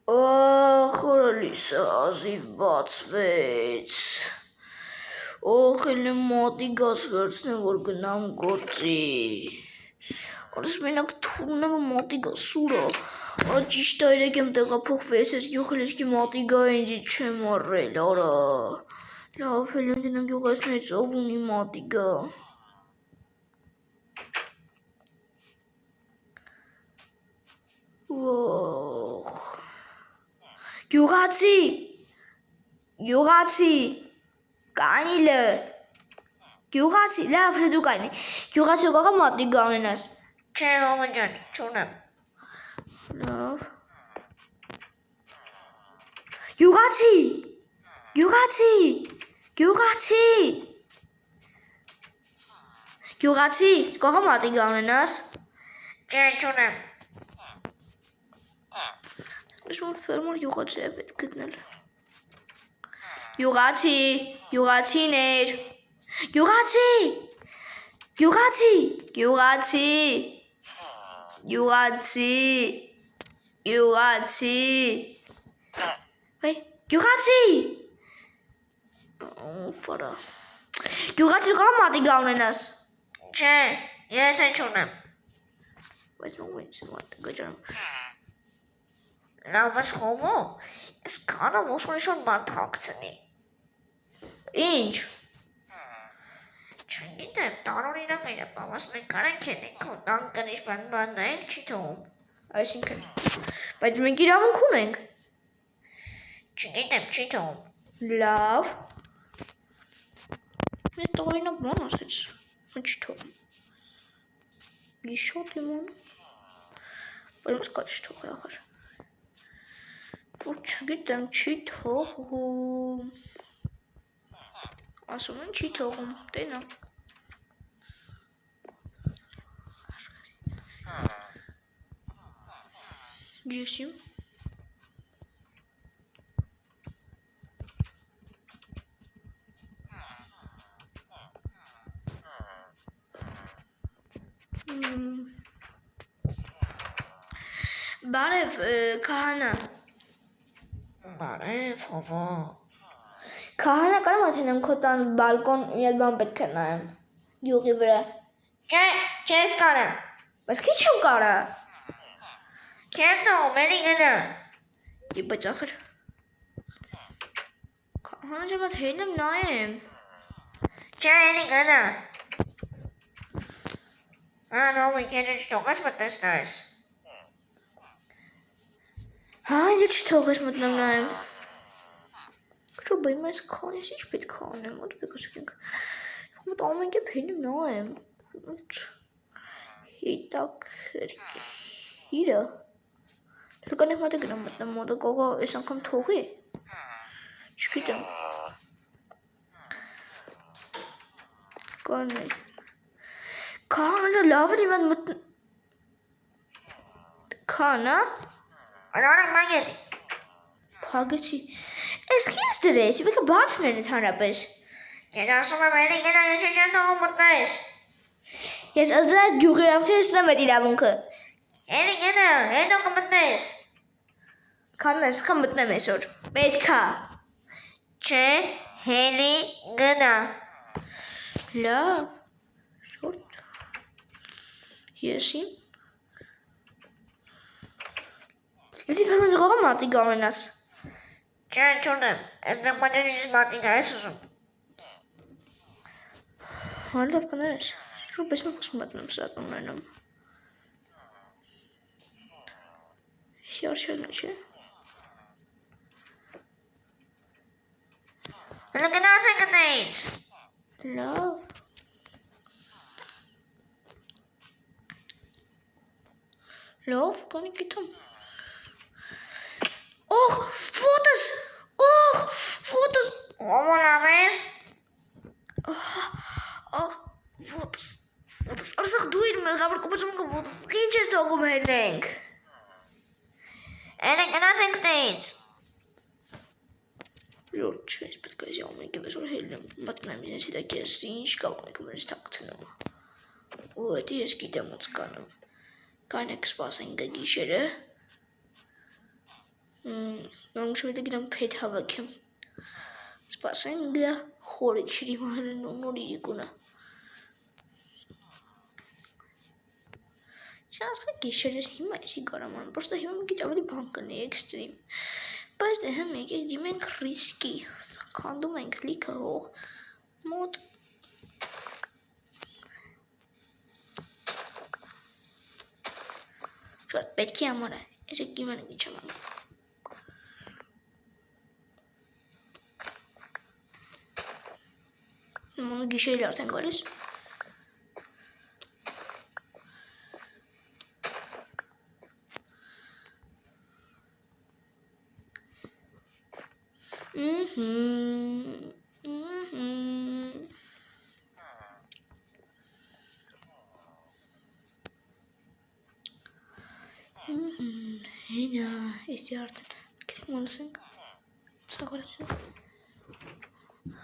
Խորալիսը ազիվ բացվեց, էլ եմ մատի գազ վերցնեմ, որ գնամ գործի, արես մենակ թուրնեմ ու մատի գազ սուրա, արա ճիշտ այրեք եմ տեղափոխվի, ես գյուղել ես կի մատի գա ինձի չեմ առել, արա, լավ էլ եմ դնեմ գյուղեսներից ով ունի մատի գա, Ող, գյուղացի, կանիլը, գյուղացի, լավ դու կանի, գյուղացի կողա մատի գա ունենաս, չէ հոմը ջան, չունեմ, լավ, գյուղացի, կողա մատի գա ունենաս, չէ չունեմ, Ես որ ֆերմոր գյուղացի է պետք գտնել, գյուղացիներ, Ֆարա, գյուղացի կողա մատի գա ունենաս, չէ, ես է չունեմ, բայց մոմենց մատի գա ջանում, Լավ ես հովո, ես կանամ ոսոնիշոն մարդ հակցնի, ինչ, չգիտեմ, տարօրինակ է պավաս մենք կարանք ենենք, անկնիշ բան նայենք չի թողում, այսինքն, բայց մենք իրավունք ունենք, չգիտեմ, չի թողում, լավ, Ես տարօրինակ բան ասեց, չի թողում, Գիշոտ իման, բայց մեզ կա չի թողի ախր, Չգիտեմ, չի թողում, ասում են չի թողում, տենա, Եսիմ, Բարև, քահանա, Բարև, հովո, Քահանա կարամ աթենեմ քո տան բալկոն մի հատ բան պետք է նայեմ, գյուղի վրա, չես կարա, բայց քիչ եմ կարա, չեմ տողում, էլի գնա, բայց ախր, Քահանա ջան մատ հեն եմ նայեմ, չէ էլի գնա, նոմի քեզ չթողես մտնես նայես, Ինձ չթողես մտնեմ նայեմ, Քչո բայց մեզ քանես ինչ պետք է անեմ, ոնց պետք է ասենք, մոտ ամեն կերպ հեն եմ նայեմ, հետաքրքիրը, Լկանեք մատը գնամ մտնեմ մոտը կողա այս անգամ թողի, չգիտեմ, Կանե, Քահանա ջան լավ է իմ հետ մտնեմ, Քահանա, Անարեք մագետ, Փագեցի, Ես քիչ դրես, իբեկը բացներ ընդհանրապես, Ես ասում եմ էլի գնա ես չեմ թողում մտնես, Ես ասում գյուղի ամսերս նեմ էդ իրավունքը, Էլի գնա, հետո կմտնես, Քահանա ես պետք է մտնեմ այսօր, պետք է, Չէ, հելի գնա, Լավ, շորտ, Եսիմ, Ես իբերմեն ժողով մատի գա ունենաս, Չէ, չունեմ, ես նեղմանյոն ինձ մատի գա ես ուզում, Լավ կներես, շուրպես մեկ ուսում մտնեմ սրատում նայնում, Եսի արշելն է, չէ, Հլը գնաց են գտնեից, Լավ, Լավ, կանի գիտում, Ֆոտս, Ոմոն ամես, Ֆոտս, Արսախ դու իր մեղավոր կոպեցում կը ֆոտս, Քիչ ես թողում հենենք, Էլի գնաց ենք ստեից, Լոր չէ, ես պետք է ես ամեն կեվ ես որ հելնեմ, մտնեմ իզենց հետակ ես ինչ կավան եք մենից թակցնում, ու հետի ես գիտեմ ոնց կանեմ, Կանեք սպասենք գիշերը, Անգամ դեմ փեթ հավաքեմ։ Սպասենք գա խորը չրի մահրն նորի գունա։ Չասա գիշերս հիմա էսի գարաման, պրոստը հիմա մի քիչ ավելի բան կնի էքստրիմ։ Բայց դե հմ եկեք դիմենք ռիսկի, քանդում ենք լիքը հող, մոտ Շատ պետք է համար է, եսեք գիմեն մի չեմ անում։ Մանու գիշերիլ արդեն գալիս։ Հինա, էստի արդեն, կետեք մոնասենք, սաղորեցին։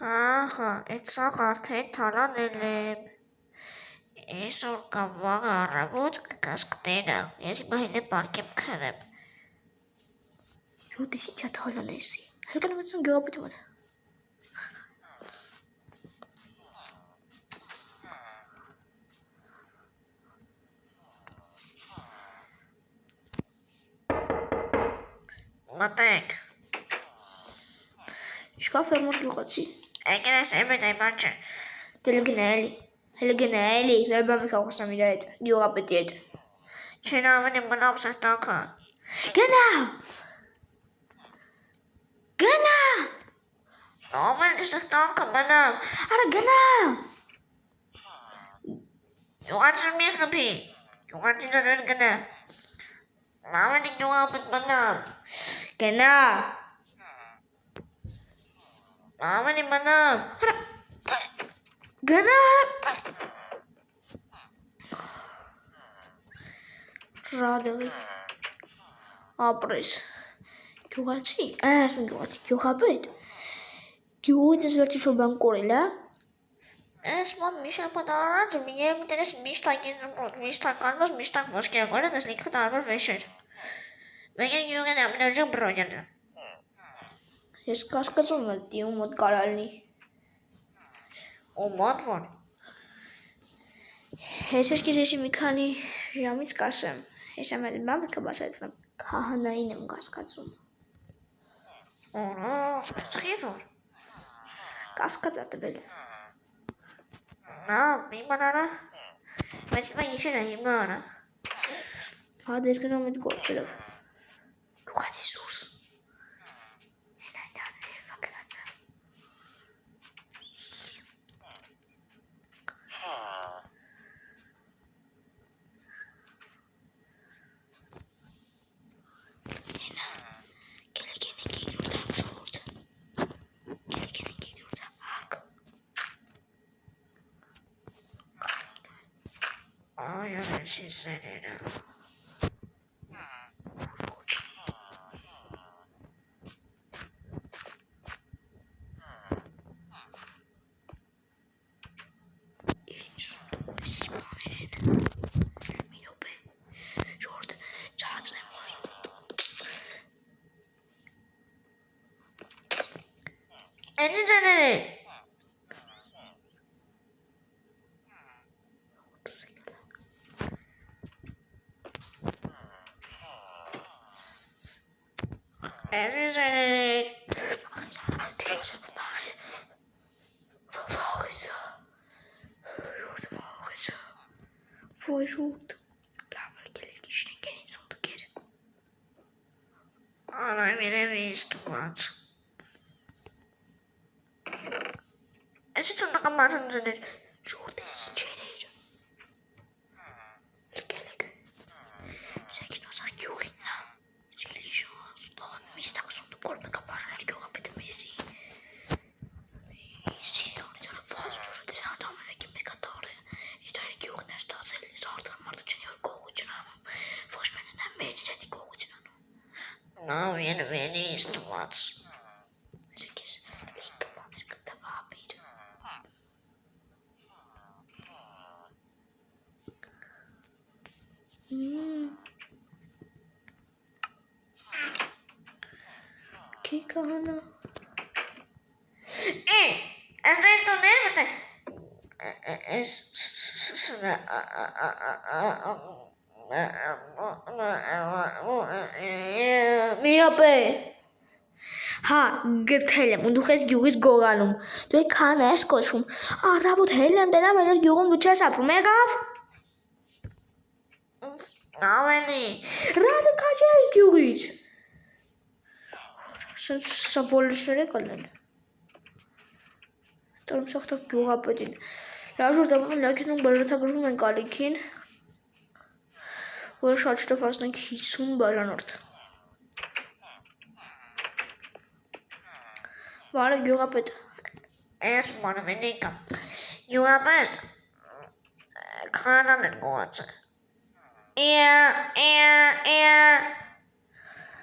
Հա, էտ սաղ արդեն թալանել եմ, այսօր կամ վաղը առավոտ կկասկտենա, ես հիմա հին է պարկեմ քնեմ։ Յոտ ես ինչա թալան էսի, հարկան ամեցում գեղապետը մոտ։ Մատենք։ Իշկա ֆերմոր գյուղացի։ Եկեն այս էմետ այման չէ։ Դել գնա էլի, վերբամ եկա խոսամ իր հետ, գյուղապետի հետ։ Չեն ավեն եմ գնամ սրտանքը։ Գնա։ Ավեն սրտանքը գնամ։ Արա գնա։ Գյուղացը մի խպի, գյուղացի ձրեր գնա։ Ավեն գյուղապետ գնամ։ Գնա։ Ավենի մնամ։ Գնա։ Ռադովի։ Ապրես։ Գյուղացի, ասում գյուղացի, գյուղապետ։ Գյուղից ես վերջի շո բան կորել, հա։ Ես մոտ մի շաբաթ առաջ միայն դերես միշտականված միշտակ ոսկեգորը դες լիքը տարբեր վեշեր։ Մեկը գյուղեն ամենաժան բրոնյանը։ Ես կասկածում եմ դի ու մոտ կարալնի։ Ու մոտ որ։ Ես ես կիզեշի մի քանի ժամից կասեմ։ Ես եմ էլ բամը կբասայցնեմ, կահանային եմ կասկածում։ Օրա, սխի որ։ Կասկած ատվել։ Նա, մի մանարա։ Բայց հիմա գիշեր է հիմա արա։ Հա դես գնամ էտ գործերով։ Գուղացի սուս։ Հենա այդ ադրի է վակրացը։ Հենա, կելեք ենեք եղորդ հակ շորդ։ Կելեք ենեք եղորդ հակ։ Այ արեսի զերերը։ 엔진 쟤네. 엔진 쟤네. Foi junto. Lava aquele que estica em som do que era. Ah, não é visto, quase. Esse tu não mais a dizer. Junto esse cheiro. Leque. Já que nós aqui o ritmo. Se ele já está me está com som do corpo capaz de que eu repito mesmo. Se eu não já faço, eu já deixa dar uma aqui me catar. E daí que eu nesta ele sorte mas do senhor cochonamo. Fosse bem na média já de cochonamo. Não, ele isto what's. Mas é que isso liga para ver que estava rápido. Քի քահանա։ Ըստ տոները Միրապե։ Հա, գտել եմ, ու դու ես գյուղից գողանում։ Դու եք քահանա ես կոչվում։ Առավոտ հել եմ տենամ, այլ գյուղում դու չես ապրում, եղավ։ Ավենի։ Ռադը քաջել գյուղից։ Սա բոլորները կլեն։ Տարում սաղթակ գյուղապետին։ Լաժոր դավան լակենում բաժատագրվում են կալիքին, որ շատ շտով 50 բաժանորդ։ Բարը գյուղապետ։ Ես մանը մենիկա։ Գյուղապետ։ Քանան են գոհացը։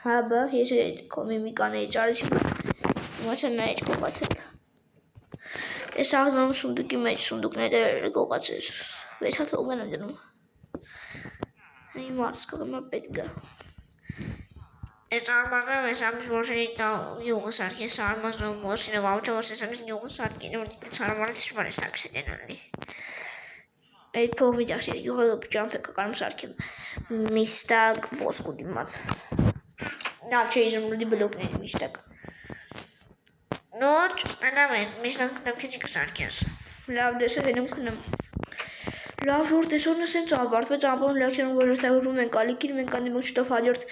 Հա բա, ես այդ կոմիմիկանեի ճարիչի մոչը նայիչ գողացել։ Ես աղձնում սունդուկի մեջ սունդուկները գողացել։ Վեչ հատ հողեն եմ դնում։ Այն մարս կղմա պետք է։ Ես արմագրում ես ամիս որշերի յուղը սարք ես արմազում որշինով ավճը որս ես ամիս յուղը սարքին որ սարմանը թշվար ես ակսետ են ալի։ Այդ փողմի ճախշերի յուղը ճամփ է կակարում սարքեմ միստակ ոսկու դիմաց։ Նավ չէ իժմ լուդի բլոկների միշտակ։ Նոչ, անամ են, միշտակ տամքեցի կսարք ես։ Լավ դեսը հենում կնեմ։ Լավ ժոր տեսորն է սենց ավարտվեց ամպոն լակերում որ րթագրում են կալիքին մենք անդիմոք շտով հաջորդ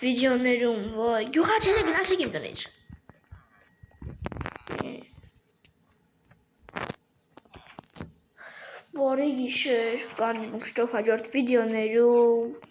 վիդեոներում, ոյ, գյուղացել է գնացեք իմ տնից։ Բարի գիշեր, կանդիմոք շտով հաջորդ վիդեոներում։